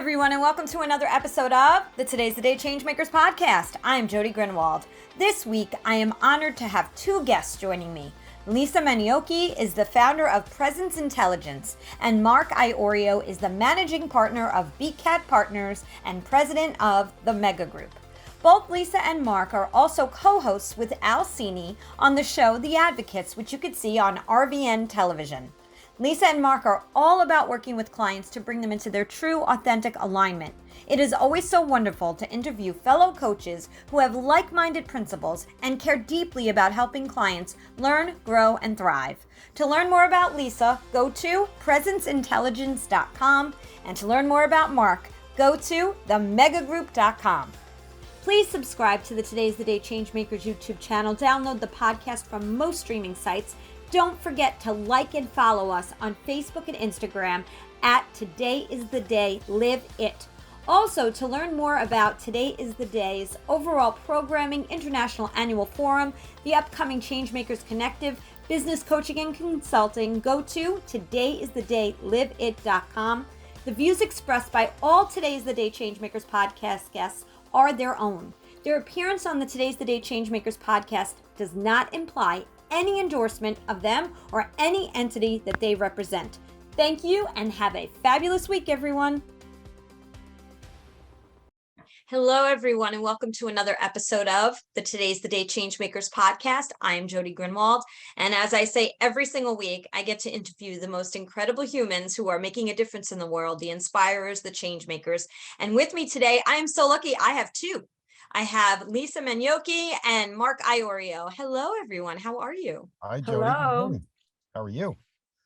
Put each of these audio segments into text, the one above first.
everyone, and welcome to another episode of the Today's the Day Changemakers Podcast. I'm Jody Grinwald. This week, I am honored to have two guests joining me. Lisa Manyoky is the founder of Presence Intelligence, and Mark Iorio is the managing partner of BCAT Partners and President of the Mega Group. Both Lisa and Mark are also co-hosts with Cini on the show The Advocates, which you could see on RVN Television. Lisa and Mark are all about working with clients to bring them into their true, authentic alignment. It is always so wonderful to interview fellow coaches who have like-minded principles and care deeply about helping clients learn, grow, and thrive. To learn more about Lisa, go to presenceintelligence.com, and to learn more about Mark, go to themegagroup.com. Please subscribe to the Today's the Day Changemakers YouTube channel. Download the podcast from most streaming sites. Don't forget to like and follow us on Facebook and Instagram at Today is the Day, Live It. Also, to learn more about Today is the Day's overall programming, International Annual Forum, the upcoming Changemakers Connective, business coaching and consulting, go to todayisthedayliveit.com. The views expressed by all Today's the Day Changemakers podcast guests are their own. Their appearance on the Today's the Day Changemakers podcast does not imply any endorsement of them or any entity that they represent. Thank you and have a fabulous week, everyone. Hello, everyone, and welcome to another episode of the Today's the Day Changemakers podcast. I am Jody Grinwald, and as I say every single week, I get to interview the most incredible humans who are making a difference in the world, the inspirers, the changemakers. And with me today, I am so lucky I have two. I have Lisa Manyoky and Mark Iorio. Hello, everyone. How are you? Hi, Jody. Hello. How are you?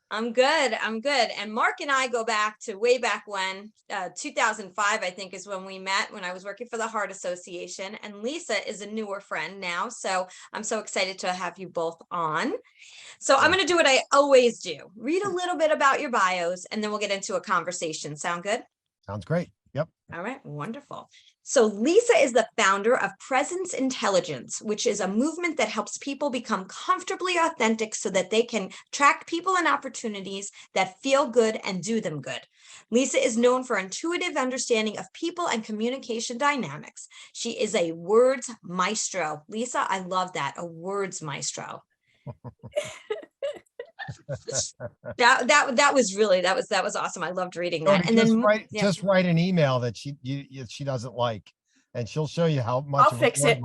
I'm good. And Mark and I go back to way back when, 2005, I think is when we met, when I was working for the Heart Association. And Lisa is a newer friend now. So I'm so excited to have you both on. So I'm going to do what I always do. Read a little bit about your bios, and then we'll get into a conversation. Sound good? Sounds great. Yep. All right. Wonderful. So Lisa is the founder of Presence Intelligence, which is a movement that helps people become comfortably authentic so that they can attract people and opportunities that feel good and do them good. Lisa is known for intuitive understanding of people and communication dynamics. She is a words maestro. Lisa, I love that. A words maestro. that was awesome. I loved reading that. Jody, and then just write an email that she doesn't like, and she'll show you how much. I'll fix it.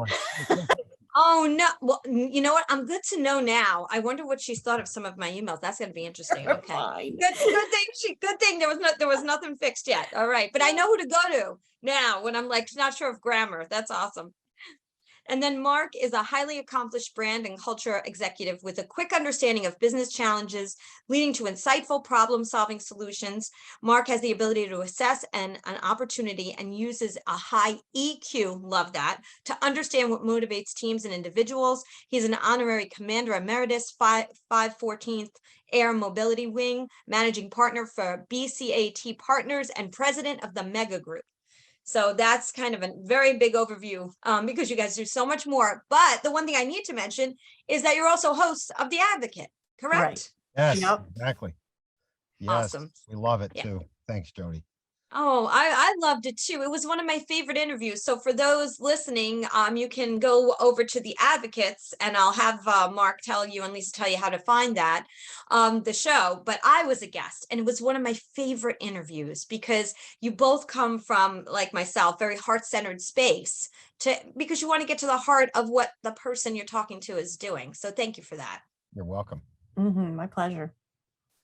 Oh no! Well, you know what? I'm good to know now. I wonder what she's thought of some of my emails. That's going to be interesting. Okay. Good thing there was nothing fixed yet. All right, but I know who to go to now when I'm like not sure of grammar. That's awesome. And then Mark is a highly accomplished brand and culture executive with a quick understanding of business challenges, leading to insightful problem-solving solutions. Mark has the ability to assess an opportunity and uses a high EQ, love that, to understand what motivates teams and individuals. He's an honorary commander emeritus, 514th Air Mobility Wing, managing partner for BCAT Partners and President of the Mega Group. So that's kind of a very big overview because you guys do so much more. But the one thing I need to mention is that you're also hosts of The Advocate, correct? Right. Yes, Yep. Exactly. Yes, Awesome. We love it too. Thanks, Jody. Oh, I loved it too. It was one of my favorite interviews. So for those listening, you can go over to The Advocates, and I'll have Mark tell you and Lisa tell you how to find that, the show. But I was a guest, and it was one of my favorite interviews because you both come from, like myself, very heart-centered space because you want to get to the heart of what the person you're talking to is doing. So thank you for that. You're welcome. My pleasure.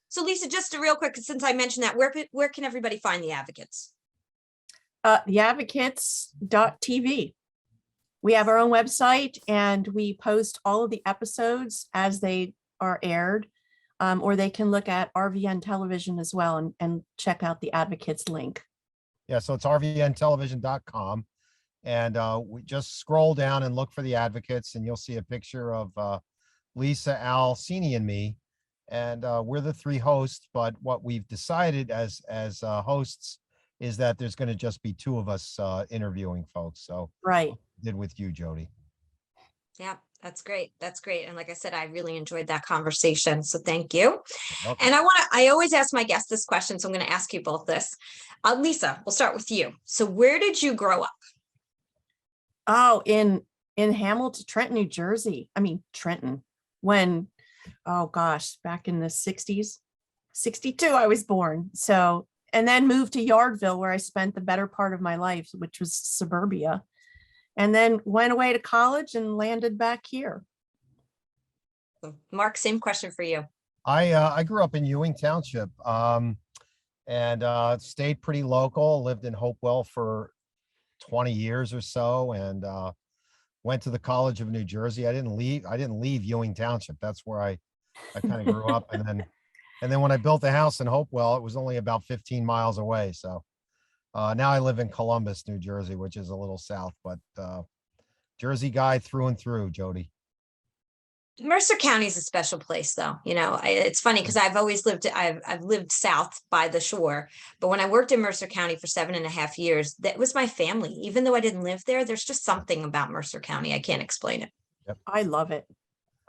So Lisa, just a real quick, since I mentioned that, where can everybody find The Advocates? Theadvocates.tv. We have our own website, and we post all of the episodes as they are aired, or they can look at RVN Television as well and check out the Advocates link. Yeah, so it's rvntelevision.com, and we just scroll down and look for The Advocates, and you'll see a picture of Lisa, Cini, and me. And we're the three hosts, but what we've decided as hosts is that there's going to just be two of us interviewing folks. So right, did with you, Jody. Yeah. That's great. That's great. And like I said, I really enjoyed that conversation. So thank you. Okay. And I always ask my guests this question. So I'm going to ask you both this. Lisa, we'll start with you. So where did you grow up? Oh, in Hamilton, Trenton, New Jersey. I mean, Trenton, when, oh gosh, back in the 60s, 62, I was born. So, and then moved to Yardville, where I spent the better part of my life, which was suburbia. And then went away to college and landed back here. Mark, same question for you. I grew up in Ewing Township, and stayed pretty local. Lived in Hopewell for 20 years or so, and went to the College of New Jersey. I didn't leave Ewing Township. That's where I kind of grew up, and then when I built the house in Hopewell, it was only about 15 miles away. So now I live in Columbus, New Jersey, which is a little south, but Jersey guy through and through, Jody. Mercer County is a special place, though. It's funny because I've lived south by the shore, but when I worked in Mercer County for 7.5 years, that was my family. Even though I didn't live there, there's just something about Mercer County. I can't explain it. Yep. I love it.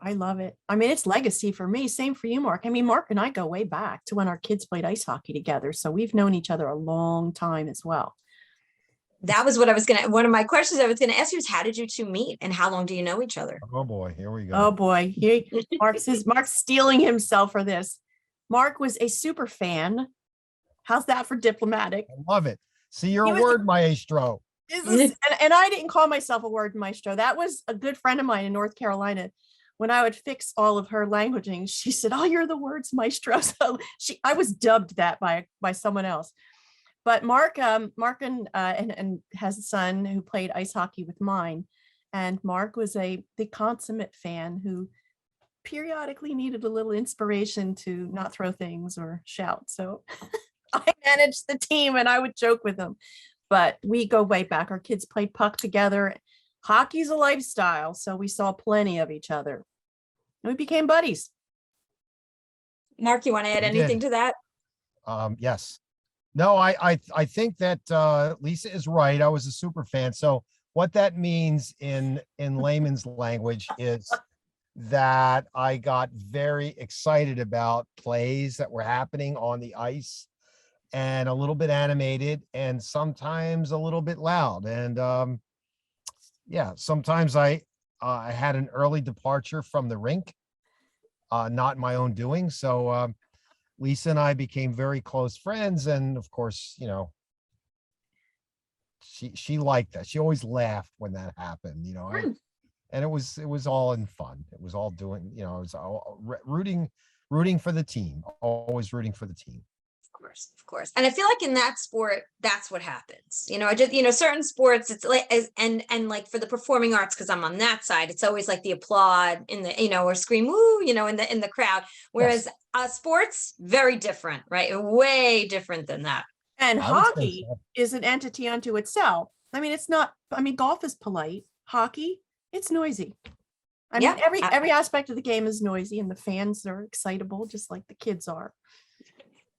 I love it. I mean, it's legacy for me. Same for you, Mark. I mean, Mark and I go way back to when our kids played ice hockey together. So we've known each other a long time as well. That was one of my questions I was going to ask you is how did you two meet and how long do you know each other? Oh boy, here we go. Oh boy, Mark's stealing himself for this. Mark was a super fan. How's that for diplomatic? I love it. See, you're a word maestro. And I didn't call myself a word maestro. That was a good friend of mine in North Carolina. When I would fix all of her languaging, she said, "Oh, you're the words maestro." So I was dubbed that by someone else. But Mark and has a son who played ice hockey with mine. And Mark was the consummate fan who periodically needed a little inspiration to not throw things or shout. So I managed the team and I would joke with him. But we go way back. Our kids played puck together. Hockey's a lifestyle. So we saw plenty of each other. And we became buddies. Mark, you want to add anything to that? Yes. No, I think that Lisa is right. I was a super fan. So what that means in layman's language is that I got very excited about plays that were happening on the ice and a little bit animated and sometimes a little bit loud. And sometimes I had an early departure from the rink, not my own doing. So Lisa and I became very close friends. And of course, she liked that. She always laughed when that happened, and it was all in fun. It was all doing, it was all rooting for the team, always rooting for the team. Of course. And I feel like in that sport, that's what happens. I just, certain sports, it's like, and like for the performing arts, because I'm on that side, it's always like the applaud in the, or scream, woo, in the crowd. Whereas sports, very different, right? Way different than that. And hockey is an entity unto itself. I mean, golf is polite. Hockey, it's noisy. I mean, every aspect of the game is noisy and the fans are excitable, just like the kids are.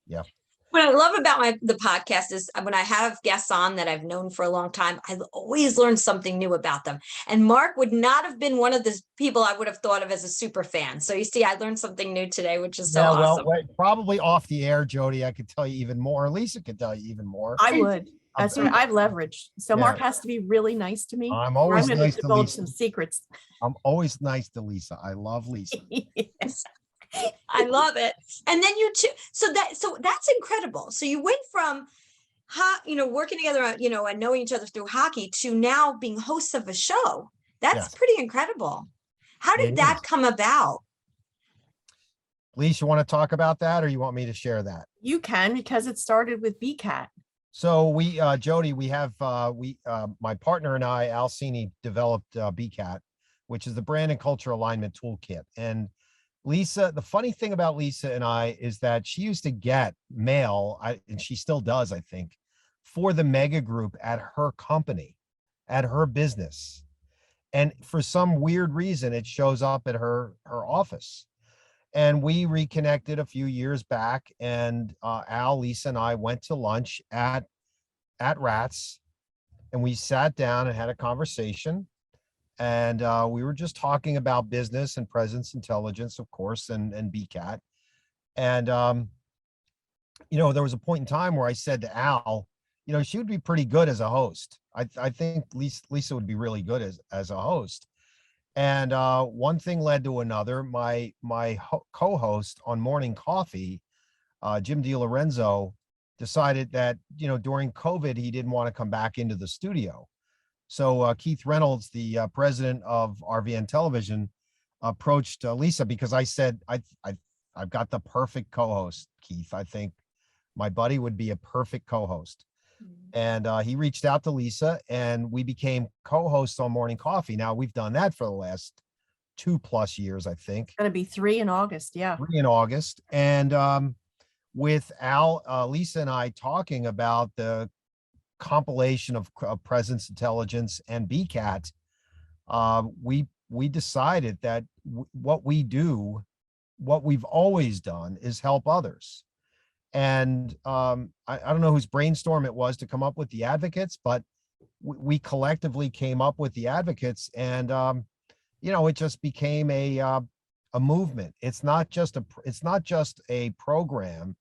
Yeah. What I love about the podcast is when I have guests on that I've known for a long time, I always learn something new about them. And Mark would not have been one of the people I would have thought of as a super fan. So you see, I learned something new today, which is so awesome. Well, probably off the air, Jody, I could tell you even more. Lisa could tell you even more. I would. That's right. I've leveraged. So Mark has to be really nice to me. I'm always nice to Lisa. Some secrets. I'm always nice to Lisa. I love Lisa. Yes. I love it. And then you two, so that's incredible. So you went from working together, and knowing each other through hockey to now being hosts of a show. That's pretty incredible. How did that come about? Lisa, you want to talk about that or you want me to share that? You can, because it started with BCAT. So we, Jody, we have, my partner and I, Al Cini, developed BCAT, which is the Brand and Culture Alignment Toolkit. And Lisa, the funny thing about Lisa and I is that she used to get mail, and she still does, I think, for the mega group at her company, at her business. And for some weird reason, it shows up at her office. And we reconnected a few years back, and Al, Lisa, and I went to lunch at Rats, and we sat down and had a conversation. and we were just talking about business and presence intelligence, of course, and BCAT. And there was a point in time where I said to Al, she would be pretty good as a host. I think Lisa would be really good as a host. And one thing led to another. My co-host on Morning Coffee, Jim DiLorenzo, decided that during COVID he didn't want to come back into the studio. So Keith Reynolds, the president of RVN Television, approached Lisa because I said, I've got the perfect co-host, Keith. I think my buddy would be a perfect co-host. And he reached out to Lisa and we became co-hosts on Morning Coffee. Now we've done that for the last 2+ years, I think. Going to be 3 in August. Yeah. 3 in August. And with Al, Lisa and I talking about the compilation of presence intelligence and BCAT, we decided that what we do, what we've always done, is help others. And I don't know whose brainstorm it was to come up with the advocates, but we collectively came up with the advocates, and it just became a movement. It's not just a program.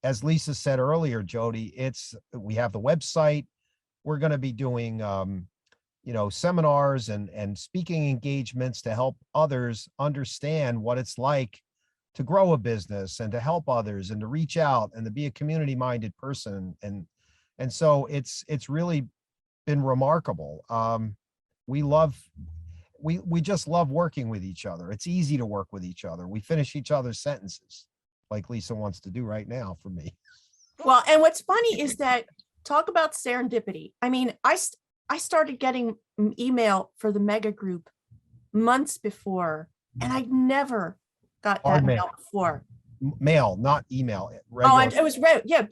As Lisa said earlier, Jody, we have the website. We're going to be doing, seminars and speaking engagements to help others understand what it's like to grow a business and to help others and to reach out and to be a community-minded person. And so it's really been remarkable. We just love working with each other. It's easy to work with each other. We finish each other's sentences, like Lisa wants to do right now for me. Well, and what's funny is that, talk about serendipity. I mean, I started getting email for the mega group months before, and I never got that mail before. Mail, not email. It was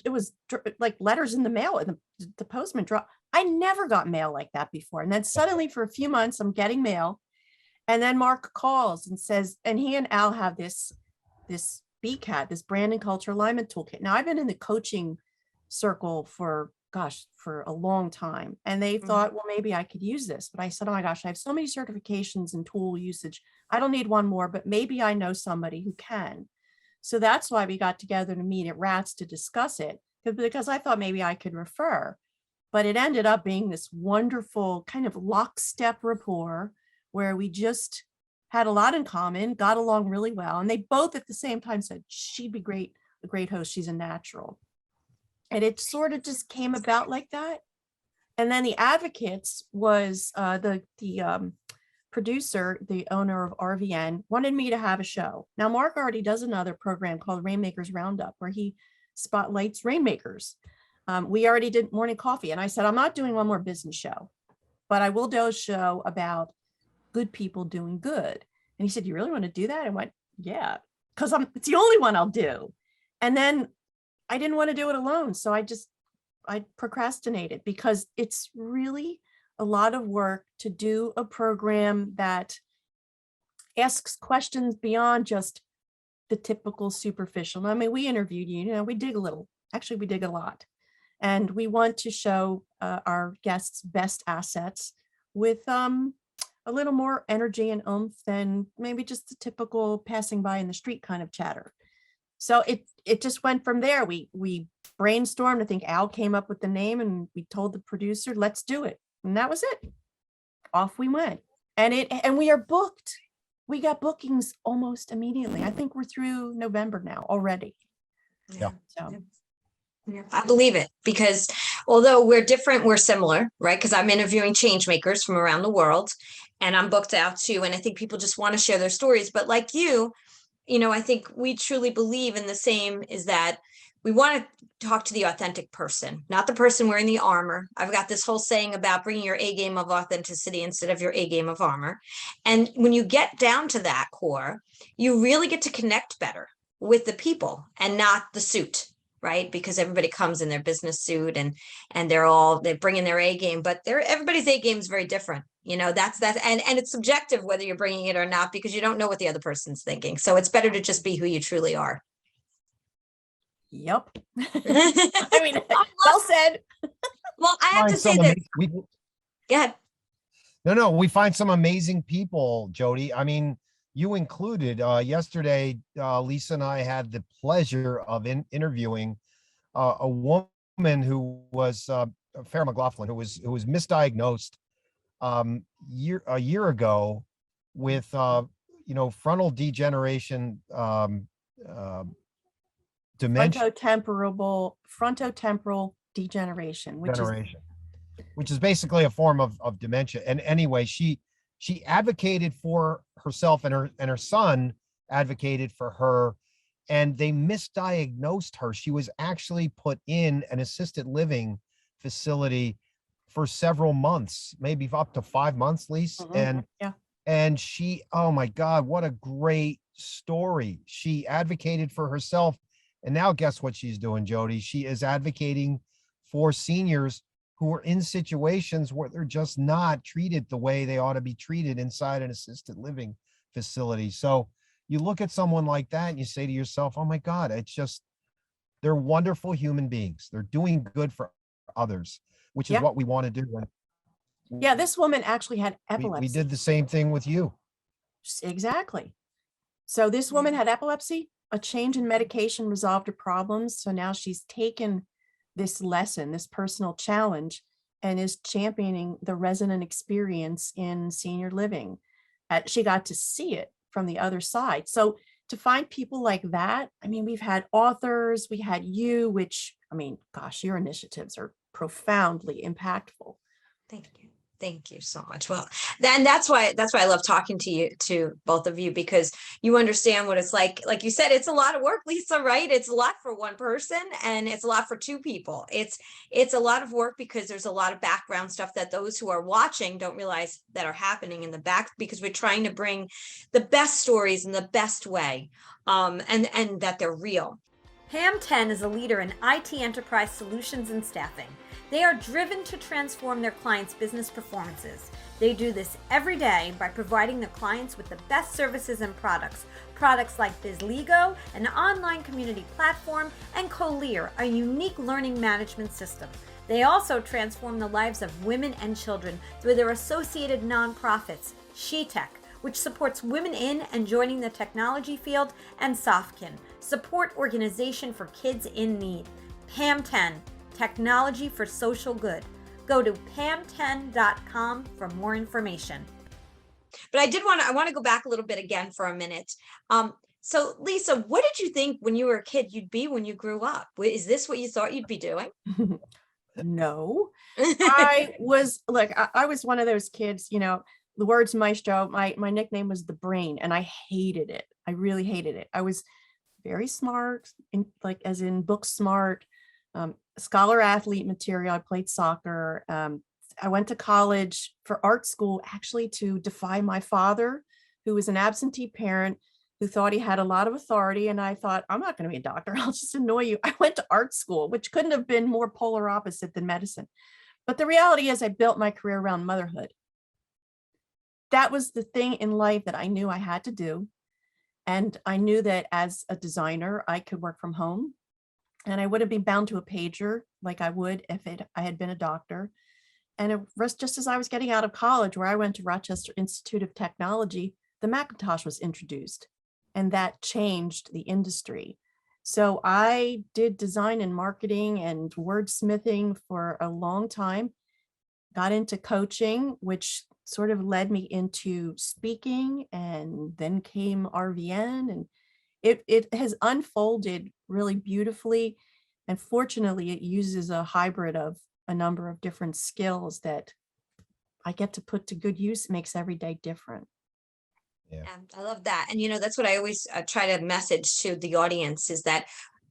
it was like letters in the mail, and the postman dropped. I never got mail like that before. And then suddenly for a few months, I'm getting mail. And then Mark calls and says, and he and Al have this BCAT, this brand and culture alignment toolkit. Now, I've been in the coaching circle for a long time. And they thought, well, maybe I could use this. But I said, oh my gosh, I have so many certifications and tool usage. I don't need one more, but maybe I know somebody who can. So that's why we got together to meet at RATS to discuss it, because I thought maybe I could refer. But it ended up being this wonderful kind of lockstep rapport where we just had a lot in common, got along really well. And they both at the same time said, she'd be a great host. She's a natural. And it sort of just came about like that. And then the Advocates was the producer, the owner of RVN, wanted me to have a show. Now, Mark already does another program called Rainmakers Roundup, where he spotlights rainmakers. We already did Morning Coffee. And I said, I'm not doing one more business show, but I will do a show about good people doing good. And he said, you really want to do that? I went, yeah, because it's the only one I'll do. And then I didn't want to do it alone. So I procrastinated, because it's really a lot of work to do a program that asks questions beyond just the typical superficial. I mean, we interviewed you, we dig a little, actually we dig a lot. And we want to show our guests' best assets with a little more energy and oomph than maybe just the typical passing by in the street kind of chatter. So it just went from there. We brainstormed. I think Al came up with the name, and we told the producer, let's do it. And that was it. Off we went. And we are booked. We got bookings almost immediately. I think we're through November now already. Yeah. So. Yeah, I believe it, because although we're different, we're similar, right? Because I'm interviewing changemakers from around the world, and I'm booked out too. And I think people just want to share their stories. But like you, I think we truly believe in the same, is that we want to talk to the authentic person, not the person wearing the armor. I've got this whole saying about bringing your A game of authenticity instead of your A game of armor. And when you get down to that core, you really get to connect better with the people and not the suit. Right? Because everybody comes in their business suit and they're bringing their A game, but everybody's A game is very different. That's and it's subjective whether you're bringing it or not, because you don't know what the other person's thinking. So it's better to just be who you truly are. Yep. I mean, well said. Well, I have to say that. Go ahead. No, we find some amazing people, Jody. I mean, you included. Yesterday, Lisa and I had the pleasure of interviewing a woman who was Farrah McLaughlin, who was misdiagnosed a year ago with frontal degeneration, dementia frontotemporal degeneration, which is which is basically a form of dementia. And anyway, she advocated for herself, and her son advocated for her, and they misdiagnosed her. She was actually put in an assisted living facility for several months, maybe up to 5 months, Lisa. And she, oh my God, what a great story. She advocated for herself. And now guess what she's doing, Jody? She is advocating for seniors who are in situations where they're just not treated the way they ought to be treated inside an assisted living facility. So you look at someone like that and you say to yourself, oh my God, they're wonderful human beings. They're doing good for others, which is what we want to do. Yeah, this woman actually had epilepsy. We did the same thing with you. Exactly. So this woman had epilepsy, a change in medication resolved her problems. So now she's taken this lesson, this personal challenge, and is championing the resident experience in senior living. She got to see it from the other side. So to find people like that, I mean, we've had authors, we had you, which, I mean, gosh, your initiatives are profoundly impactful. Thank you. Thank you so much. Well, then that's why I love talking to both of you, because you understand what it's like. Like you said, it's a lot of work, Lisa, right? It's a lot for one person and it's a lot for two people. It's a lot of work because there's a lot of background stuff that those who are watching don't realize that are happening in the back, because we're trying to bring the best stories in the best way, and that they're real. PAM 10 is a leader in IT enterprise solutions and staffing. They are driven to transform their clients' business performances. They do this every day by providing their clients with the best services and products. Products like BizLego, an online community platform, and Colear, a unique learning management system. They also transform the lives of women and children through their associated nonprofits, SheTech, which supports women in and joining the technology field, and Softkin, support organization for kids in need. PAM 10, technology for social good. Go to pam10.com for more information. But I want to go back a little bit again for a minute. So Lisa, what did you think when you were a kid you'd be when you grew up? Is this what you thought you'd be doing? No, I was one of those kids, the words maestro, my nickname was the brain, and I hated it. I really hated it. I was very smart, as in book smart, scholar athlete material. I played soccer. I went to college for art school, actually to defy my father, who was an absentee parent who thought he had a lot of authority. And I thought, I'm not going to be a doctor. I'll just annoy you. I went to art school, which couldn't have been more polar opposite than medicine. But the reality is I built my career around motherhood. That was the thing in life that I knew I had to do. And I knew that as a designer, I could work from home, and I wouldn't be bound to a pager like I would if I had been a doctor. And it was just as I was getting out of college, where I went to Rochester Institute of Technology, the Macintosh was introduced, and that changed the industry. So I did design and marketing and wordsmithing for a long time, got into coaching, which sort of led me into speaking, and then came RVN, and it has unfolded really beautifully. And fortunately, it uses a hybrid of a number of different skills that I get to put to good use. It makes every day different. Yeah, I love that. And, that's what I always try to message to the audience, is that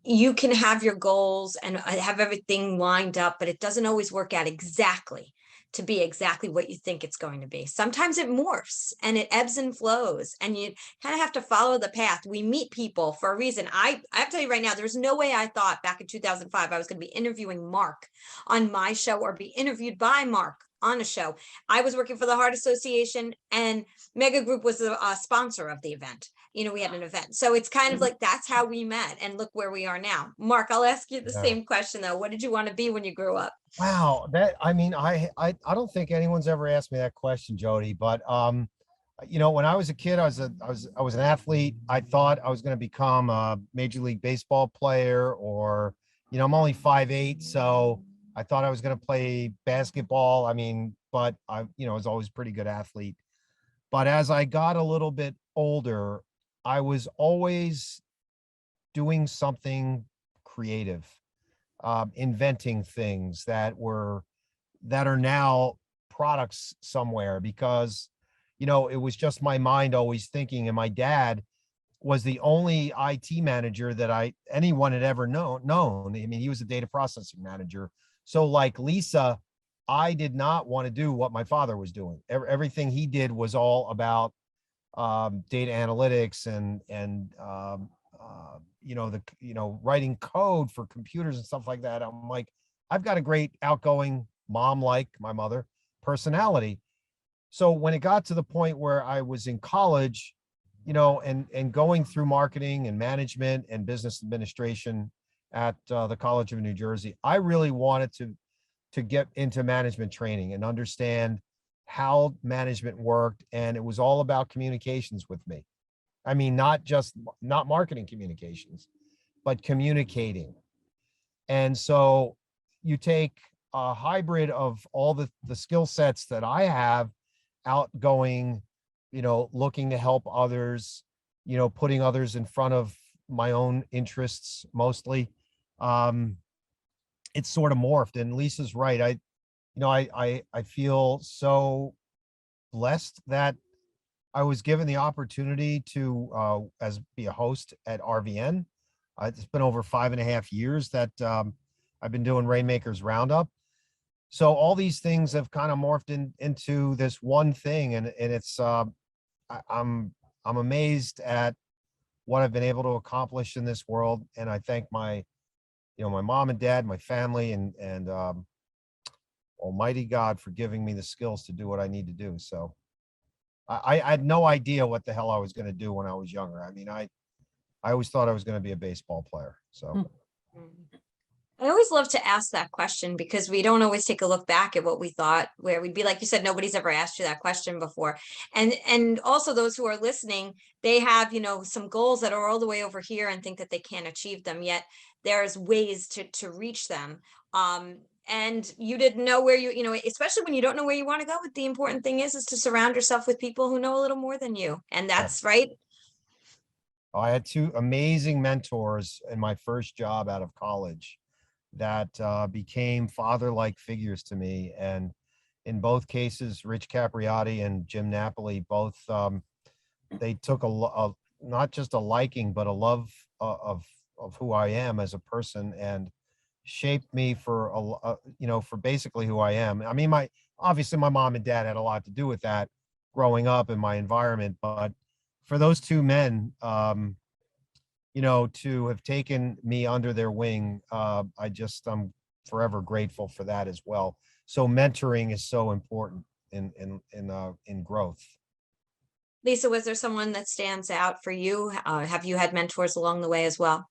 you can have your goals and have everything lined up, but it doesn't always work out exactly to be exactly what you think it's going to be. Sometimes it morphs and it ebbs and flows, and you kind of have to follow the path. We meet people for a reason. I have to tell you right now, there's no way I thought back in 2005 I was going to be interviewing Mark on my show, or be interviewed by Mark on a show. I was working for the Heart Association, and Mega Group was a sponsor of the event. we had an event. So it's kind of like, that's how we met, and look where we are now. Mark, I'll ask you the same question though. What did you want to be when you grew up? Wow, I don't think anyone's ever asked me that question, Jody, but when I was a kid, I was an athlete. I thought I was going to become a Major League Baseball player, or I'm only 5'8", so I thought I was going to play basketball. But I was always a pretty good athlete. But as I got a little bit older, I was always doing something creative, inventing things that are now products somewhere, because it was just my mind always thinking. And my dad was the only IT manager that anyone had ever known. He was a data processing manager. So like Lisa, I did not want to do what my father was doing. Everything he did was all about data analytics and writing code for computers and stuff like that. I'm like, I've got a great outgoing mom, like my mother, personality. So when it got to the point where I was in college, and going through marketing and management and business administration at the College of New Jersey, I really wanted to get into management training and understand how management worked. And it was all about communications with me. Not marketing communications, but communicating. And so you take a hybrid of all the skill sets that I have, outgoing, looking to help others, putting others in front of my own interests mostly. It's sort of morphed, and Lisa's right. I feel so blessed that I was given the opportunity to be a host at RVN. It's been over 5.5 years that I've been doing Rainmakers Roundup. So all these things have kind of morphed into this one thing, and it's I'm amazed at what I've been able to accomplish in this world, and I thank my mom and dad, my family, and Almighty God for giving me the skills to do what I need to do. So I had no idea what the hell I was going to do when I was younger. I always thought I was going to be a baseball player. So I always love to ask that question, because we don't always take a look back at what we thought, where we'd be like you said, nobody's ever asked you that question before. And also those who are listening, they have, some goals that are all the way over here and think that they can't achieve them, yet there's ways to reach them. And you didn't know where especially when you don't know where you want to go. But the important thing is to surround yourself with people who know a little more than you. And that's right. I had two amazing mentors in my first job out of college that became father-like figures to me. And in both cases, Rich Capriati and Jim Napoli, both, they took not just a liking, but a love of who I am as a person, and shaped me for for basically who I am. Obviously my mom and dad had a lot to do with that growing up in my environment, but for those two men, to have taken me under their wing, I'm forever grateful for that as well. So mentoring is so important in growth. Lisa, was there someone that stands out for you? Have you had mentors along the way as well?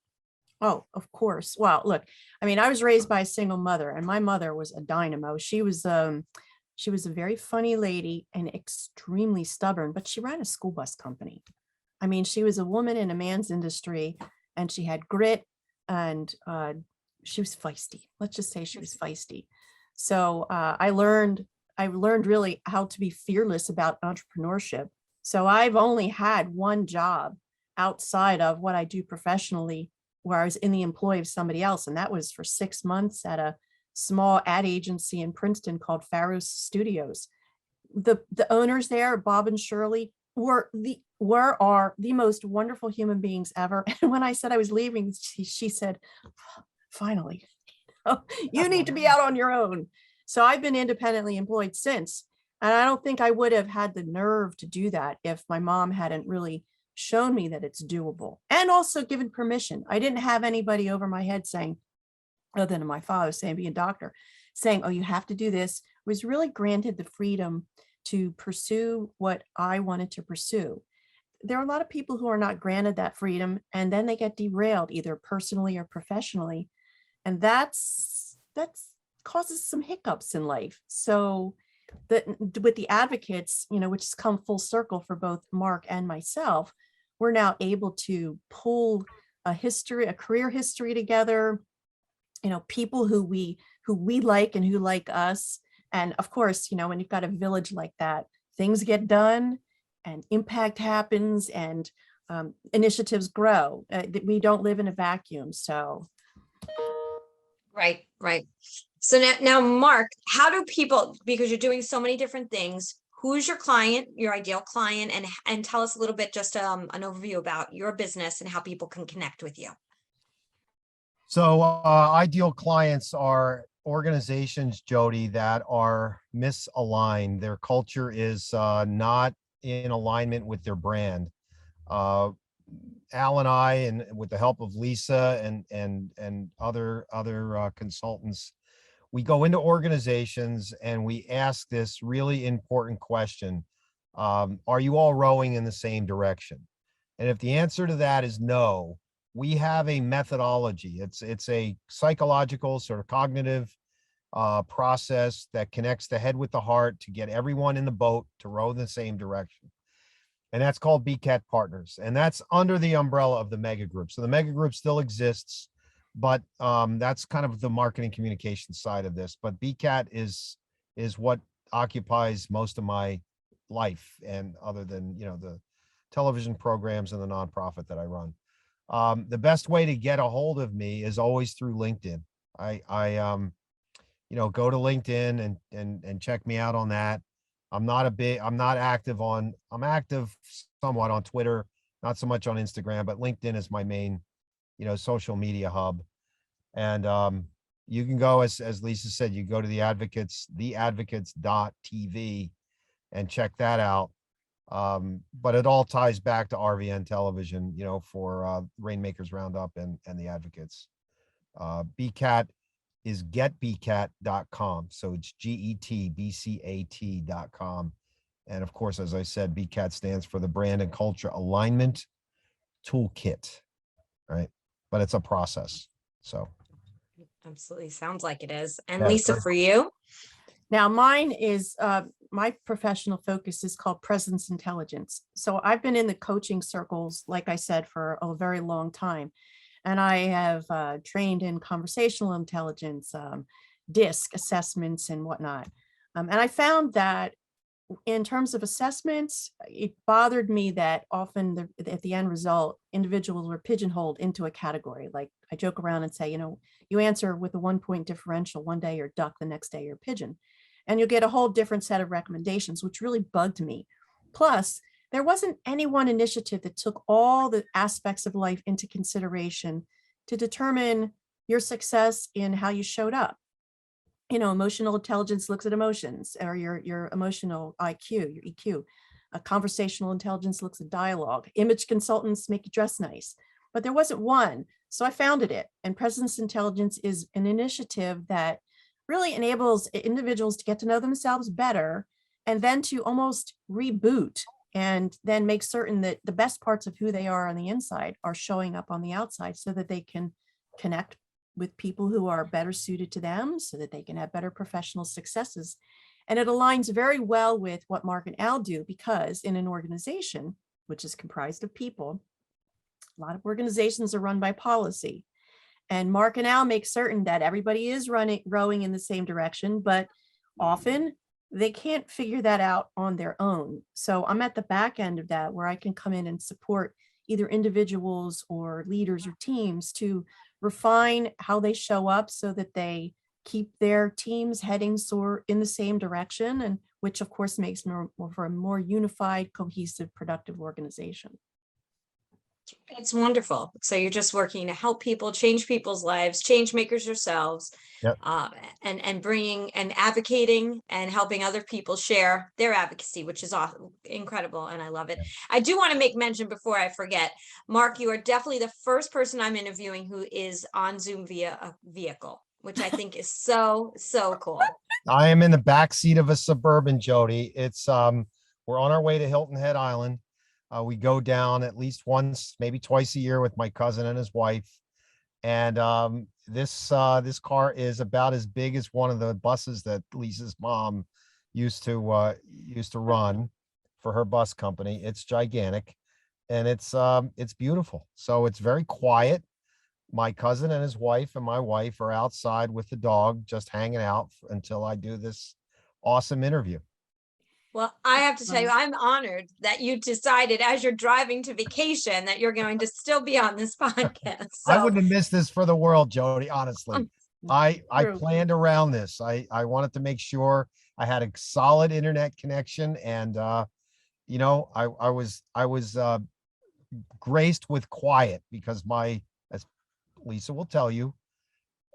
Oh, of course. Well, look, I was raised by a single mother, and my mother was a dynamo. She was a very funny lady and extremely stubborn, but she ran a school bus company. She was a woman in a man's industry, and she had grit, and she was feisty. Let's just say she was feisty. So I learned really how to be fearless about entrepreneurship. So I've only had one job outside of what I do professionally, where I was in the employ of somebody else. And that was for 6 months at a small ad agency in Princeton called Pharos Studios. The owners there, Bob and Shirley, are the most wonderful human beings ever. And when I said I was leaving, she said, finally, you need to be out on your own. So I've been independently employed since. And I don't think I would have had the nerve to do that if my mom hadn't really shown me that it's doable, and also given permission. I didn't have anybody over my head saying, other than my father saying, be a doctor, saying, oh, you have to do this. I was really granted the freedom to pursue what I wanted to pursue. there are a lot of people who are not granted that freedom, and then they get derailed either personally or professionally. And that's causes some hiccups in life. So with the advocates, which has come full circle for both Mark and myself, we're now able to pull a career history together, people who we like and who like us. And of course, when you've got a village like that, things get done and impact happens and initiatives grow. We don't live in a vacuum. So. Right. So now, Mark, how do people, because you're doing so many different things, who's your client, your ideal client, and tell us a little bit, just an overview about your business and how people can connect with you. So ideal clients are organizations, Jody, that are misaligned. Their culture is not in alignment with their brand. Al and I, and with the help of Lisa and other consultants, we go into organizations and we ask this really important question: are you all rowing in the same direction? And if the answer to that is no, we have a methodology. It's a psychological, sort of cognitive process that connects the head with the heart to get everyone in the boat to row in the same direction. And that's called BCAT Partners. And that's under the umbrella of the mega group. So the mega group still exists, but that's kind of the marketing communication side of this. But BCAT is what occupies most of my life, and other than, the television programs and the nonprofit that I run. The best way to get a hold of me is always through LinkedIn. I go to LinkedIn and check me out on that. I'm active somewhat on Twitter, not so much on Instagram, but LinkedIn is my main, social media hub. And you can go, as Lisa said, you go to the Advocates, theadvocates.tv, and check that out. But it all ties back to RVN Television, for Rainmakers Roundup and the Advocates. BCAT is getbcat.com. So it's getbcat.com. And of course, as I said, BCAT stands for the Brand and Culture Alignment Toolkit, right? But it's a process. So. Absolutely. Sounds like it is. And Yeah, Lisa, for you? Now mine is, my professional focus is called presence intelligence. So I've been in the coaching circles, like I said, for a very long time. And I have trained in conversational intelligence, DISC assessments and whatnot. And I found that in terms of assessments, it bothered me that often at the end result, individuals were pigeonholed into a category. Like I joke around and say, you answer with a 1-point differential. One day you're duck, the next day you're pigeon. And you'll get a whole different set of recommendations, which really bugged me. Plus, there wasn't any one initiative that took all the aspects of life into consideration to determine your success in how you showed up. Emotional intelligence looks at emotions, or your emotional IQ, your EQ. Conversational intelligence looks at dialogue. Image consultants make you dress nice. But there wasn't one. So I founded it. And presence intelligence is an initiative that really enables individuals to get to know themselves better, and then to almost reboot and then make certain that the best parts of who they are on the inside are showing up on the outside, so that they can connect with people who are better suited to them, so that they can have better professional successes. And it aligns very well with what Mark and Al do, because in an organization, which is comprised of people, a lot of organizations are run by policy. And Mark and Al make certain that everybody is rowing in the same direction, but often they can't figure that out on their own. So I'm at the back end of that, where I can come in and support either individuals or leaders or teams to refine how they show up, so that they keep their teams heading in the same direction, and which of course makes for a more unified, cohesive, productive organization. It's wonderful. So you're just working to help people, change people's lives, change makers yourselves, Yep. And bringing and advocating and helping other people share their advocacy, which is incredible. And I love it. I do want to make mention before I forget, Mark, you are definitely the first person I'm interviewing who is on Zoom via a vehicle, which I think is so cool. I am in the back seat of a Suburban, Jody. It's we're on our way to Hilton Head Island. We go down at least once, maybe twice a year with my cousin and his wife. And this car is about as big as one of the buses that Lisa's mom used to run for her bus company. It's gigantic, and it's beautiful. So it's very quiet. My cousin and his wife and my wife are outside with the dog, just hanging out until I do this awesome interview. Well, I have to tell you, I'm honored that you decided as you're driving to vacation that you're going to still be on this podcast. I So wouldn't have missed this for the world, Jody, honestly. I True. planned around this. I wanted to make sure I had a solid internet connection, and you know, I was graced with quiet because as Lisa will tell you,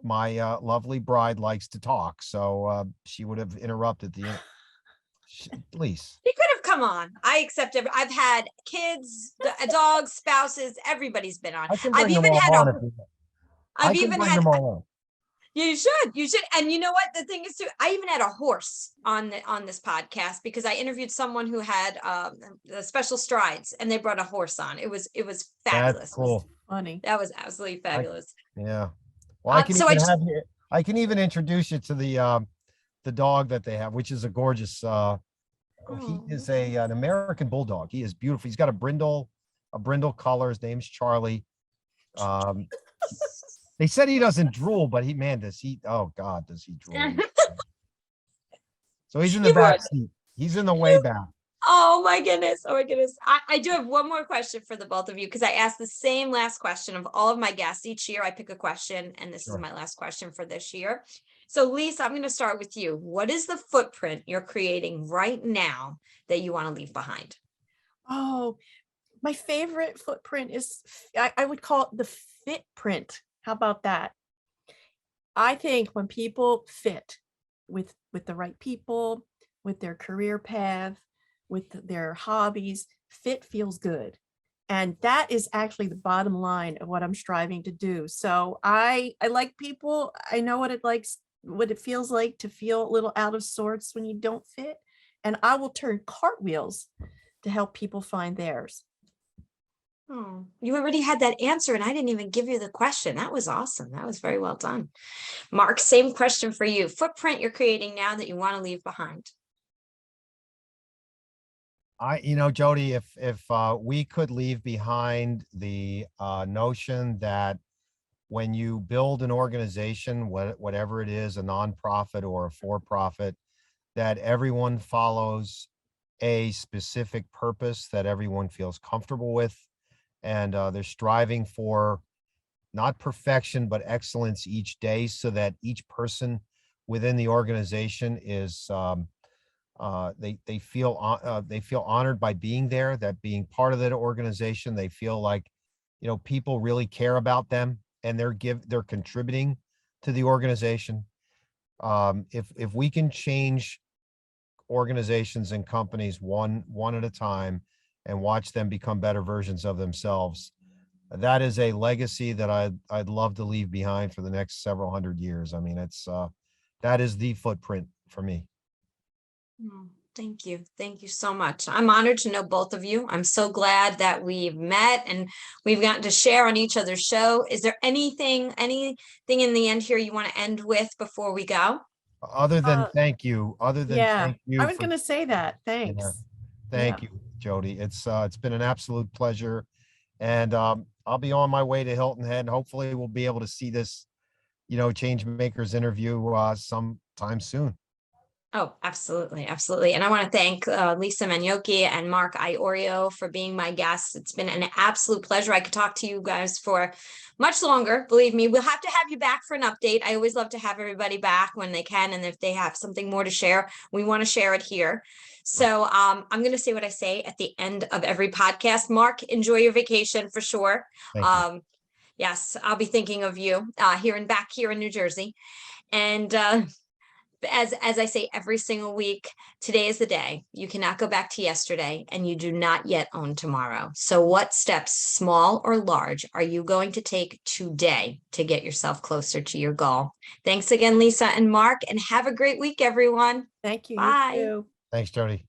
my lovely bride likes to talk, so she would have interrupted the Lisa. he could have come on. I accept it. I've had kids, dogs, spouses, everybody's been on. I can I've bring them even all had on a, if you want. I've I can even bring had, them all on. you should. And you know what? The thing is too, I even had a horse on this podcast because I interviewed someone who had the special strides, and they brought a horse on. It was fabulous. That's cool. Funny. That was absolutely fabulous. Yeah. Well, I can so even I have you. I can even introduce you to the dog that they have, which is a gorgeous. He is an American bulldog. He is beautiful. He's got a brindle color. His name's Charlie. They said he doesn't drool, but does he? Oh God, does he drool? So he's in the back seat. He's in the way back. Oh my goodness. Oh my goodness. I do have one more question for the both of you, because I asked the same last question of all of my guests. Each year I pick a question, and this is my last question for this year. So Lisa, I'm going to start with you. What is the footprint you're creating right now that you want to leave behind? Oh, my favorite footprint is, I would call it the fit print. How about that? I think when people fit with the right people, with their career path, with their hobbies, fit feels good. And that is actually the bottom line of what I'm striving to do. So I like people. I know what it feels like to feel a little out of sorts when you don't fit. And I will turn cartwheels to help people find theirs. Oh, you already had that answer, and I didn't even give you the question. That was awesome. That was very well done. Mark, same question for you. Footprint you're creating now that you want to leave behind. Jody, if we could leave behind the notion that when you build an organization, whatever it is, a nonprofit or a for-profit, that everyone follows a specific purpose that everyone feels comfortable with, and they're striving for not perfection but excellence each day, so that each person within the organization is they feel honored by being there, that being part of that organization, they feel like people really care about them, and they're contributing to the organization. If we can change organizations and companies one at a time and watch them become better versions of themselves, that is a legacy that I'd love to leave behind for the next several hundred years. I mean, that is the footprint for me. Oh, thank you. Thank you so much. I'm honored to know both of you. I'm so glad that we've met and we've gotten to share on each other's show. Is there anything in the end here you want to end with before we go? Other than thank you. Thank you. I was going to say that. Thanks. Thank you, Jody. It's been an absolute pleasure. And I'll be on my way to Hilton Head. And hopefully we'll be able to see this, Changemakers interview sometime soon. Oh, absolutely. Absolutely. And I want to thank Lisa Manyoky and Mark Iorio for being my guests. It's been an absolute pleasure. I could talk to you guys for much longer. Believe me, we'll have to have you back for an update. I always love to have everybody back when they can. And if they have something more to share, we want to share it here. So I'm going to say what I say at the end of every podcast. Mark, enjoy your vacation for sure. Thank you. Yes, I'll be thinking of you back here in New Jersey. And as I say every single week, today is the day. You cannot go back to yesterday, and you do not yet own tomorrow. So what steps, small or large, are you going to take today to get yourself closer to your goal? Thanks again, Lisa and Mark, and have a great week, everyone. Thank you. Bye. You too. Thanks, Jody.